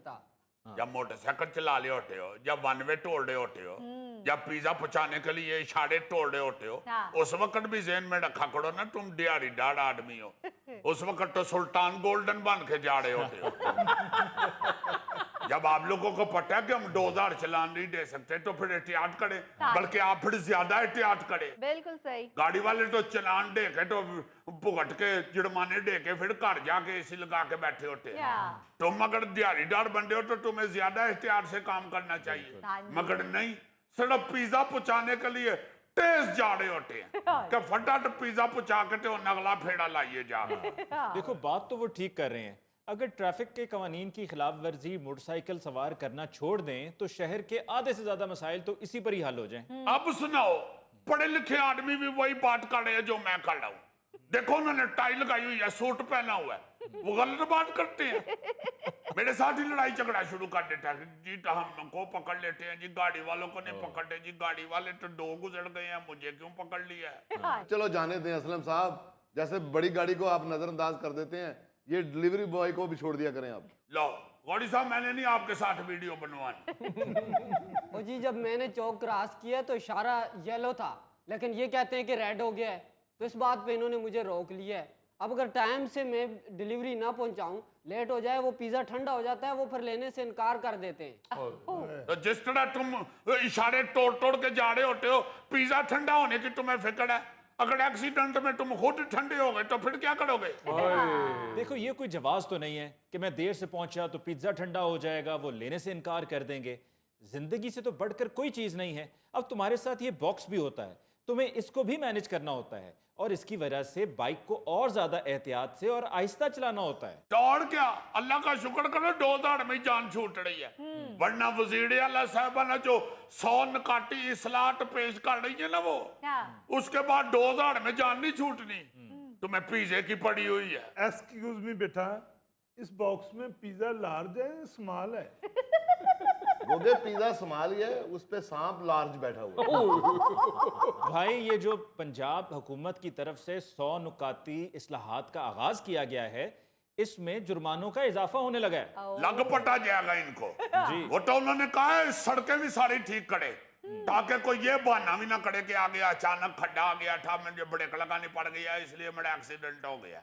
करता। या मोटरसाइकिल चला रहे होते हो, या वन वे तोड़ रहे होते हो, या पिज्जा पहुंचाने के लिए इशारे तोड़ रहे होते हो, उस वक्त भी ज़हन में रखा करो ना तुम दिहाड़ीदार आदमी हो। उस वक्त तो सुल्तान गोल्डन बन के जा रहे होते हो। जब आप लोगों को पता है कि हम 2000 चलान नहीं दे सकते तो फिर एहतियात करें, बल्कि आप फिर ज्यादा एहतियात करें। बिल्कुल सही। गाड़ी वाले तो चलान दे के तो भुगत के जुर्माने दे के फिर घर जाके एसी लगा के बैठे होते हैं। तुम अगर दिहाड़ीदार बंदे हो तो तुम्हें ज्यादा एहतियात से काम करना चाहिए, मगर नहीं, सिर्फ पिज्जा पहुंचाने के लिए तेज जा रहे होते हैं कि फटाफट पिज्जा पहुंचा के तो नगला फेड़ा लाइए जा। देखो बात तो वो ठीक कर रहे हैं, अगर ट्रैफिक के कवानीन की खिलाफ वर्जी मोटरसाइकिल सवार करना छोड़ दें तो शहर के आधे से ज्यादा मसाइल तो इसी पर ही हल हो जाएं। अब सुनाओ, पढ़े लिखे आदमी भी वही बात कर रहे हैं जो मैं कर रहा हूँ। देखो उन्होंने टाई लगाई हुई है, सूट पहना हुआ है, वो गलत बात करते हैं। मेरे साथ ही लड़ाई झगड़ा शुरू कर देता है, जी तो हमको पकड़ लेते हैं जी, गाड़ी वालों को नहीं पकड़ते जी, गाड़ी वाले तो 2 गुजर गए हैं, मुझे क्यों पकड़ लिया है। चलो जाने दें असलम साहब, जैसे बड़ी गाड़ी को आप नजरअंदाज कर देते हैं, ये डिलीवरी बॉय को भी छोड़ दिया करें आप। लो गौरी साहब, मैंने नहीं आपके साथ वीडियो बनवानी। और जी जब मैंने चौक क्रॉस किया तो इशारा येलो था, लेकिन ये कहते हैं कि रेड हो गया है, तो इस बात पे इन्होंने मुझे रोक लिया है। अब अगर टाइम से मैं डिलीवरी ना पहुंचाऊं, लेट हो जाए, वो पिज्जा ठंडा हो जाता है, वो फिर लेने से इनकार कर देते हैं। तो जिस तरह तुम इशारे तोड़ तोड़ के जा रहे होते हो, पिज्जा ठंडा होने की तुम्हें फिक्र है, अगर एक्सीडेंट में तुम खुद ठंडे हो गए तो फिर क्या करोगे। देखो ये कोई जवाब तो नहीं है कि मैं देर से पहुंचा तो पिज्जा ठंडा हो जाएगा, वो लेने से इनकार कर देंगे। जिंदगी से तो बढ़कर कोई चीज नहीं है। अब तुम्हारे साथ ये बॉक्स भी होता है, तुम्हें इसको भी मैनेज करना होता है, और इसकी वजह से बाइक को और ज्यादा एहतियात से और आहिस्ता चलाना होता है। तो और क्या, अल्लाह का शुक्र करो 2000 में जान छूट रही है, वरना वजीर आला साहबा ने जो 100 नकाटी इस्लाहत पेश कर रही है ना, वो उसके बाद 2000 में जान नहीं छूटनी। तुम्हें पिज्जे की पड़ी हुई है। एक्सक्यूज मी बेटा, इस बॉक्स में पिज्जा लार्ज है स्मॉल है? वो पिज्जा स्मॉल ही है, उस पे सांप लार्ज बैठा हुआ है। भाई ये जो पंजाब हुकूमत की तरफ से 100 नुकाती इस्लाहात का आगाज किया गया है, इसमें जुर्मानों का इजाफा होने लगा है। लग पटा जाएगा इनको जी। वो तो उन्होंने कहा है सड़कें भी सारी ठीक करे, ताकि कोई ये बहाना भी ना करे कि आगे अचानक खड्डा आ गया था, मुझे ब्रेक लगानी पड़ गया, इसलिए मेरा एक्सीडेंट हो गया।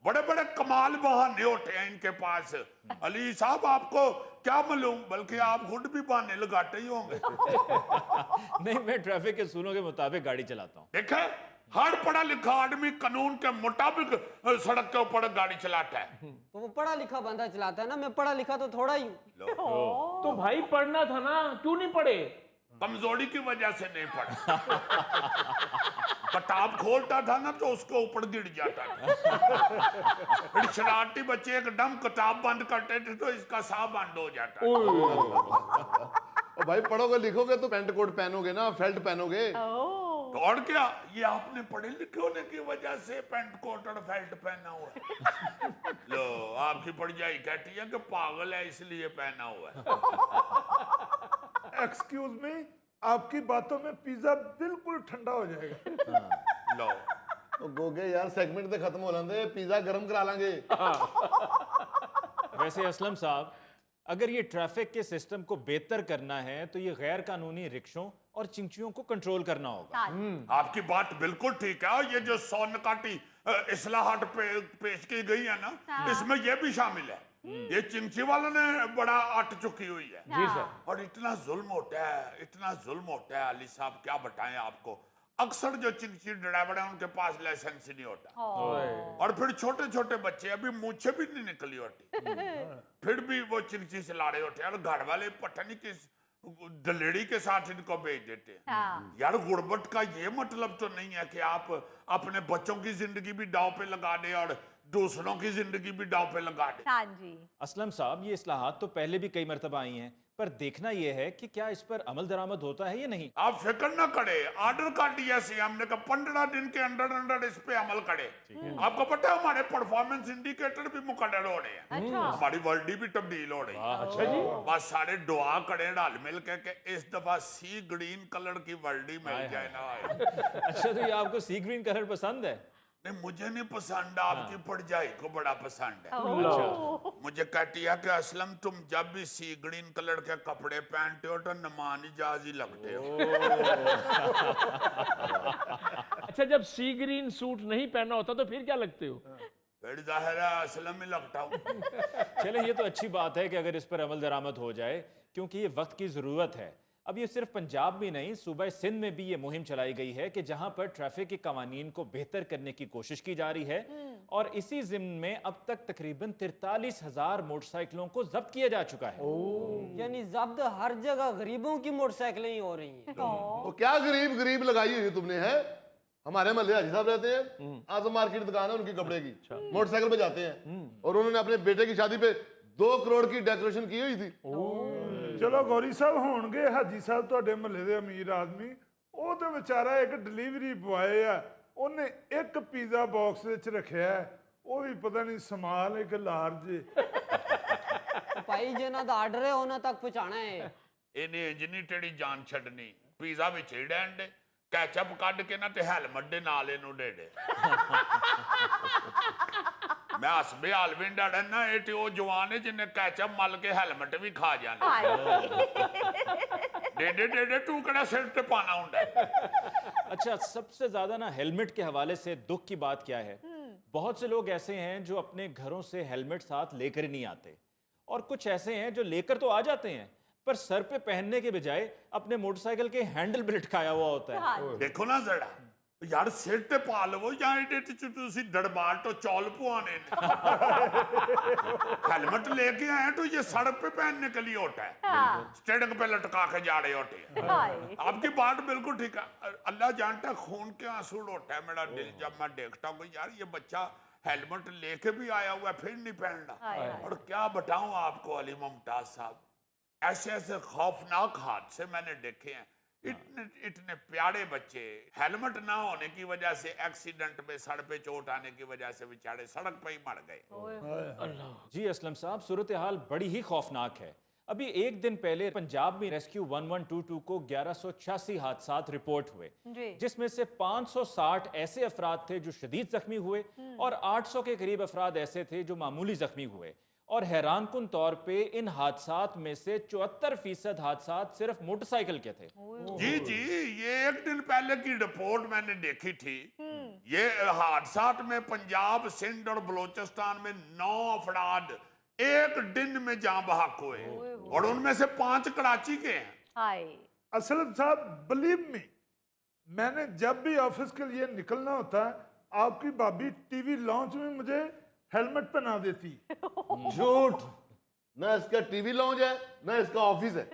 बड़े बड़े कमाल बहाने होते हैं इनके पास। अली साहब आपको क्या मालूम, बल्कि आप खुद भी बहाने लगाते ही होंगे। नहीं, मैं ट्रैफिक के असूलों के मुताबिक गाड़ी चलाता हूँ। देखे, हर पढ़ा लिखा आदमी कानून के मुताबिक सड़क के ऊपर गाड़ी चलाता है। तो वो पढ़ा लिखा बंदा चलाता है ना, मैं पढ़ा लिखा तो थोड़ा ही हूँ। तो भाई पढ़ना था ना, क्यों नहीं पढ़े? कमजोरी की वजह से नहीं पढ़ा। किताब खोलता था ना तो उसको ऊपर गिर जाता था। शरारती बच्चे एकदम किताब बंद करते थे तो इसका साह बंद हो जाता। और भाई पढ़ोगे लिखोगे तो पेंट कोट पहनोगे ना, फेल्ट पहनोगे। तो और क्या, ये आपने पढ़े लिखे होने की वजह से पेंट कोट और फेल्ट पहना हुआ है। लो आपकी पढ़ाई कहती है कि पागल है इसलिए पहना हुआ है। एक्सक्यूज मी, आपकी बातों में पिज्जा बिल्कुल ठंडा हो जाएगा। लो तो गोगे यार, सेगमेंट तो खत्म हो लेंगे, पिज्जा गर्म करा लेंगे। वैसे असलम साहब, अगर ये ट्रैफिक के सिस्टम को बेहतर करना है तो ये गैर कानूनी रिक्शों और चिंचियों को कंट्रोल करना होगा। आपकी बात बिल्कुल ठीक है। ये जो 100 नकाटी इस्लाहत पेश की गई है ना, इसमें ये भी शामिल है। ये चिंची वालों ने बड़ा अट चुकी हुई है। जी सर। और इतना जुल्म होता है, इतना जुल्म होता है अली साहब, क्या बताएं आपको। अक्सर जो चिंची ड्राइवर है उनके पास लाइसेंस ही नहीं होता, और फिर छोटे छोटे बच्चे अभी मूछे भी नहीं निकली होती, फिर भी वो चिंची से ला रहे होते हैं, और घर वाले पता नहीं किस दलेड़ी के साथ इनको भेज देते हैं। यार गुर्बत का ये मतलब तो नहीं है कि आप अपने बच्चों की जिंदगी भी दांव पे लगा दे और दूसरों की जिंदगी भी दांव पे लगा दे। हाँ जी। असलम साहब, ये इस्लाहात तो पहले भी कई मरतबा आई हैं, पर देखना यह है कि क्या इस पर अमल दरामद होता है या नहीं। आप फिक्र ना करे, ऑर्डर कर दिया सीएम ने, 15 दिन के अंदर इस पे अमल करे। आपको पता है हमारे परफॉर्मेंस इंडिकेटर भी मुकर्रर हो रहे हैं, हमारी वर्ल्डी भी तब्दील हो रही है। अच्छा जी। बस सारे दुआ करें रल मिल के इस दफा सी ग्रीन कलर की वर्ल्डी मिल जाए ना। अच्छा, तो ये आपको सी ग्रीन कलर पसंद है? नहीं मुझे नहीं पसंद, आपकी पड़जाई को बड़ा पसंद है। मुझे कहती है कि असलम तुम जब भी सी ग्रीन कलर के कपड़े पहनते हो तो नमान इजाज ही लगते हो। अच्छा, जब सी ग्रीन सूट नहीं पहना होता तो फिर क्या लगते हो? फिर जाहिर है असलम ही लगता हूँ। चले, ये तो अच्छी बात है कि अगर इस पर अमल दरामद हो जाए, क्योंकि ये वक्त की ज़रूरत है। अब ये सिर्फ पंजाब में नहीं, सूबा सिंध में भी ये मुहिम चलाई गई है कि जहां पर ट्रैफिक के कवानीन को बेहतर करने की कोशिश की जा रही है। और इसी जिम्न में अब तक तकरीबन 43,000 मोटरसाइकिलों को जब्त किया जा चुका है। यानी जब्त हर जगह गरीबों की मोटरसाइकिलें ही हो रही हैं। तो क्या गरीब गरीब लगाई हुई तुमने है? हमारे महल्ले हाजी साहब रहते हैं, आजम मार्केट दुकान है उनकी कपड़े की, मोटरसाइकिल पे जाते हैं और उन्होंने अपने बेटे की शादी पे 2 करोड़ की डेकोरेशन की हुई थी। चलो गौरी साहब होणगे हाजी साहब ਤੁਹਾਡੇ ਮਹੱਲੇ ਦੇ ਅਮੀਰ ਆਦਮੀ, ਉਹ ਤੇ ਵਿਚਾਰਾ ਇੱਕ ਡਿਲੀਵਰੀ ਬੁਆਏ ਆ, ਉਹਨੇ ਇੱਕ ਪੀਜ਼ਾ ਬਾਕਸ ਵਿੱਚ ਰੱਖਿਆ ਹੈ, ਉਹ ਵੀ ਪਤਾ ਨਹੀਂ ਸਮਾਲ ਇੱਕ ਲਾਰਜ। ਭਾਈ ਜਿਹਨਾਂ ਦਾ ਆਰਡਰ ਹੈ ਉਹਨਾਂ ਤੱਕ ਪਹੁੰਚਾਣਾ ਹੈ। ਇਹਨੇ ਇੰਜ ਨਹੀਂ ਟੇੜੀ ਜਾਨ ਛੱਡਣੀ, ਪੀਜ਼ਾ ਵਿੱਚ ਹੀ ਡੈਣ ਦੇ, ਕੈਚਅਪ ਕੱਢ ਕੇ ਨਾ ਤੇ ਹੈਲਮਟ ਦੇ ਨਾਲ ਇਹਨੂੰ ਦੇ ਦੇ। मैं हसबे हालविन डाड़ा ना ये ते ओ जवान है जिन्हें कैचअप मल के हेलमेट भी खा जाने। डेडे तू कड़ा सिर ते पाना हुंदा है। अच्छा, सबसे ज्यादा ना हेलमेट के हवाले से दुख की बात क्या है, बहुत से लोग ऐसे हैं जो अपने घरों से हेलमेट साथ लेकर ही नहीं आते, और कुछ ऐसे हैं जो लेकर तो आ जाते हैं पर सर पे पहनने के बजाय अपने मोटरसाइकिल के हैंडल पे लटकाया हुआ होता है। देखो ना जरा यार, सिर ते पा लवो या एडे ते तुसी दरबार तो चौल पुआने ने। हेलमेट लेके आए तो ये सड़क पे पहनने के लिए होता है, स्टेडिंग पे लटका के जा रहे होते हैं। आपकी बात बिल्कुल ठीक है। अल्लाह जानता है खून के आंसू होता है मेरा दिल जब मैं देखता हूँ यार ये बच्चा हेलमेट लेके भी आया हुआ है फिर नहीं पहनना। और क्या बताऊं आपको अली मुमताज साहब, ऐसे ऐसे खौफनाक हादसे मैंने देखे हैं। इतने प्यारे बच्चे हेलमेट ना होने की वजह से एक्सीडेंट में सड़ पे चोट आने की वजह से बेचारे सड़क पे ही मर गए। जी असलम साहब, सूरत हाल बड़ी ही खौफनाक है। अभी एक दिन पहले पंजाब में रेस्क्यू 1122 को 1186 हादसात रिपोर्ट हुए, जिसमें से 560 ऐसे अफराद थे जो शदीद जख्मी हुए और 800 के करीब अफराद ऐसे थे जो मामूली जख्मी हुए। और हैरानकुन तौर पे इन हादसात में से 74% हादसात सिर्फ मोटरसाइकिल के थे। जी जी, ये एक दिन पहले की रिपोर्ट मैंने देखी थी। ये हादसात में पंजाब, सिंध और बलोचिस्तान में 9 अफराद एक दिन में जान बहक हुए और उनमें से 5 कराची के हैं। असलम साहब बिलीव मी, मैंने जब भी ऑफिस के लिए निकलना होता है आपकी भाभी टीवी लॉन्च में मुझे हेलमेट पहना देती। झूठ, ना इसका टीवी लॉन्च है ना इसका ऑफिस है।